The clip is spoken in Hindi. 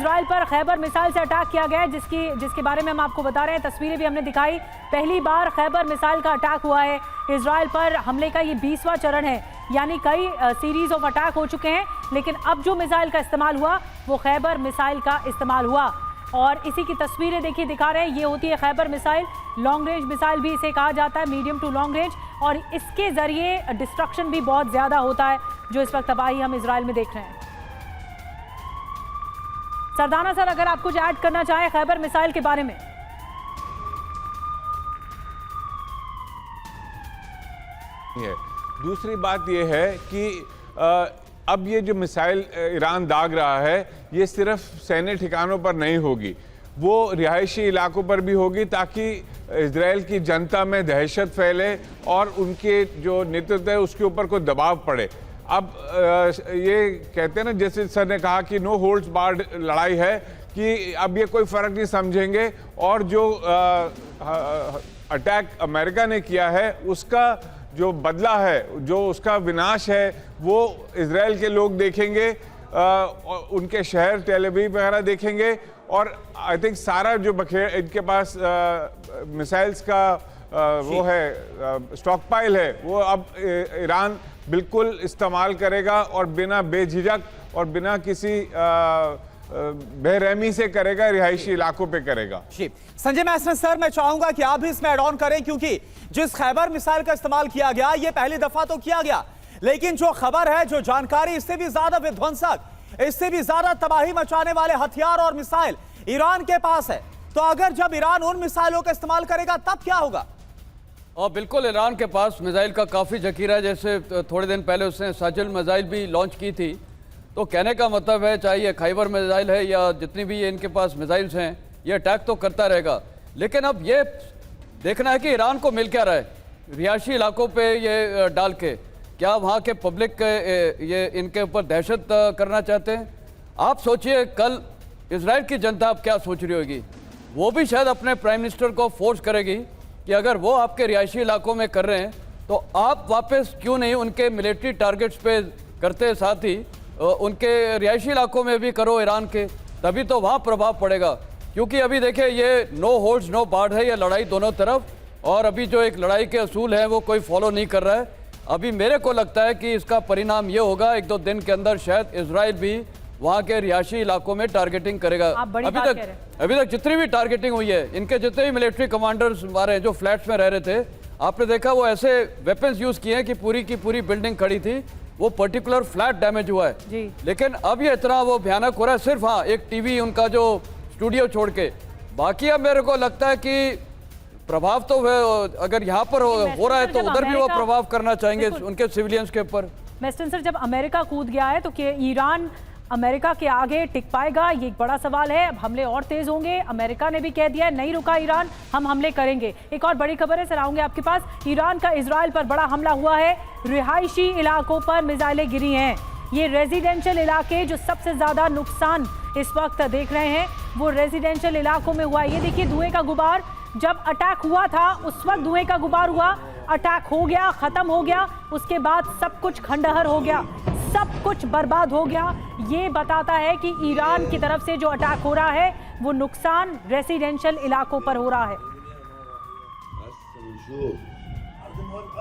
इजराइल पर खैबर मिसाइल से अटैक किया गया है, जिसके बारे में हम आपको बता रहे हैं। तस्वीरें भी हमने दिखाई। पहली बार खैबर मिसाइल का अटैक हुआ है इजराइल पर। हमले का ये 20वां चरण है, यानी कई सीरीज ऑफ अटैक हो चुके हैं, लेकिन अब जो मिसाइल का इस्तेमाल हुआ वो खैबर मिसाइल का इस्तेमाल हुआ। और इसी की तस्वीरें देखिए दिखा रहे हैं। ये होती है Khyber missile, long range missile भी इसे कहा जाता है, मीडियम टू लॉन्ग रेंज, और इसके जरिए डिस्ट्रक्शन भी बहुत ज्यादा होता है, जो इस वक्त तबाही हम इजराइल में देख रहे हैं। सरदाना सर, अगर आप कुछ ऐड करना चाहें खैबर मिसाइल के बारे में। दूसरी बात यह है कि अब ये जो मिसाइल ईरान दाग रहा है, ये सिर्फ सैन्य ठिकानों पर नहीं होगी, वो रिहायशी इलाकों पर भी होगी, ताकि इजराइल की जनता में दहशत फैले और उनके जो नेतृत्व है उसके ऊपर कोई दबाव पड़े। अब ये कहते हैं ना, जैसे सर ने कहा कि नो होल्ड्स बार्ड लड़ाई है, कि अब ये कोई फर्क नहीं समझेंगे, और जो अटैक अमेरिका ने किया है उसका जो बदला है, जो उसका विनाश है, वो इजराइल के लोग देखेंगे, उनके शहर टेल अवीव वगैरह देखेंगे। और आई थिंक सारा जो बखेर इनके पास मिसाइल्स का वो है स्टॉक पाइल है, वो अब ईरान बिल्कुल इस्तेमाल करेगा, और बिना बेझिझक और बिना किसी बेरहमी से करेगा, रिहायशी इलाकों पे करेगा। जी संजय मैसने सर, मैं चाहूंगा कि आप भी इसमें ऐड ऑन करें, क्योंकि जिस खैबर मिसाइल का इस्तेमाल किया गया ये पहली दफा तो किया गया, लेकिन जो खबर है, जो जानकारी, इससे भी ज्यादा विध्वंसक, इससे भी ज्यादा तबाही मचाने वाले हथियार और मिसाइल ईरान के पास है। तो अगर जब ईरान उन मिसाइलों का इस्तेमाल करेगा तब क्या होगा? और बिल्कुल ईरान के पास मिसाइल का काफ़ी जखीरा है। जैसे थोड़े दिन पहले उसने साजिल मिसाइल भी लॉन्च की थी। तो कहने का मतलब है, चाहे ये खैबर मिसाइल है या जितनी भी ये इनके पास मिसाइल्स हैं, ये अटैक तो करता रहेगा। लेकिन अब ये देखना है कि ईरान को मिल क्या रहा है रिहायशी इलाकों पे ये डाल के। क्या वहाँ के पब्लिक ये इनके ऊपर दहशत करना चाहते हैं? आप सोचिए, कल इजराइल की जनता अब क्या सोच रही होगी। वो भी शायद अपने प्राइम मिनिस्टर को फोर्स करेगी कि अगर वो आपके रिहायशी इलाकों में कर रहे हैं तो आप वापस क्यों नहीं उनके मिलिट्री टारगेट्स पे करते, साथ ही उनके रिहायशी इलाकों में भी करो ईरान के, तभी तो वहाँ प्रभाव पड़ेगा। क्योंकि अभी देखिए, ये नो होल्ड्स नो बार्ड है, ये लड़ाई दोनों तरफ, और अभी जो एक लड़ाई के असूल हैं वो कोई फॉलो नहीं कर रहा है। अभी मेरे को लगता है कि इसका परिणाम ये होगा, 1-2 दिन के अंदर शायद इजराइल भी वहाँ के रिहायशी इलाकों में टारगेटिंग करेगा। अभी तक जितनी भी टारगेटिंग हुई है, इनके जितने भी मिलिट्री कमांडर्स मारे जो फ्लैट्स में रह रहे थे, आपने देखा वो ऐसे वेपन्स यूज किए हैं कि पूरी की पूरी बिल्डिंग खड़ी थी, वो पर्टिकुलर फ्लैट डैमेज हुआ है जी। लेकिन अब ये इतना वो भयानक हो रहा है, सिर्फ हाँ एक टीवी उनका जो स्टूडियो छोड़ के, बाकी अब मेरे को लगता है कि प्रभाव तो अगर यहाँ पर हो रहा है तो उधर भी वो प्रभाव करना चाहेंगे उनके सिविलियंस के ऊपर। वेस्टर्न सर, जब अमेरिका कूद गया है तो क्या ईरान अमेरिका के आगे टिक पाएगा? ये एक बड़ा सवाल है। अब हमले और तेज होंगे। अमेरिका ने भी कह दिया है, नहीं रुका ईरान, हम हमले करेंगे। एक और बड़ी खबर है सर, आऊंगे आपके पास। ईरान का इजराइल पर बड़ा हमला हुआ है, रिहायशी इलाकों पर मिसाइलें गिरी हैं। ये रेजिडेंशियल इलाके जो सबसे ज्यादा नुकसान इस वक्त देख रहे हैं, वो रेजिडेंशियल इलाकों में हुआ है। ये देखिए धुएं का गुबार, जब अटैक हुआ था उस वक्त धुएं का गुबार हुआ, अटैक हो गया, खत्म हो गया, उसके बाद सब कुछ खंडहर हो गया, सब कुछ बर्बाद हो गया। ये बताता है कि ईरान की तरफ से जो अटैक हो रहा है वो नुकसान रेसिडेंशियल इलाकों पर हो रहा है।